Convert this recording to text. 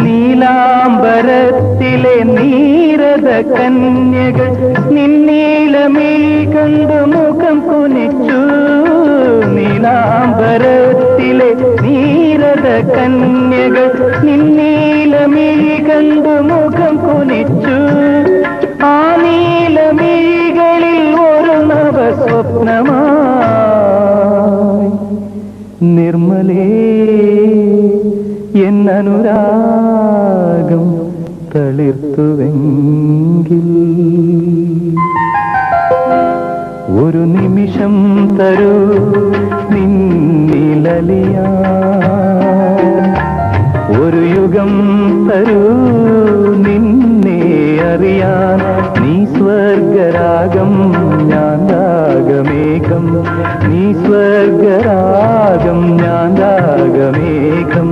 നീലാംബരത്തിലെ നീരത കന്യകൾ നിന്നീളമിഴി കണ്ടു മുഖം കുനിച്ചു. നീലാംബരത്തിലെ നീരത കന്യകൾ നിന്നീളമിഴി കണ്ടു മുഖം കുനിച്ചു. ആ നീലമിഴികളിൽ ഒരു നവസ്വപ്നമായി നിർമ്മലേ എന്നനുരാഗം തളിർത്തുവെങ്കിൽ ഒരു നിമിഷം തരൂ നിന്നിലലിയാൻ, ഒരു യുഗം തരൂ നിന്നെ അറിയാൻ. നീ സ്വർഗരാഗം ഞാൻ രാഗമേഘം, നീ സ്വർഗരാഗം ഞാൻ രാഗമേഘം.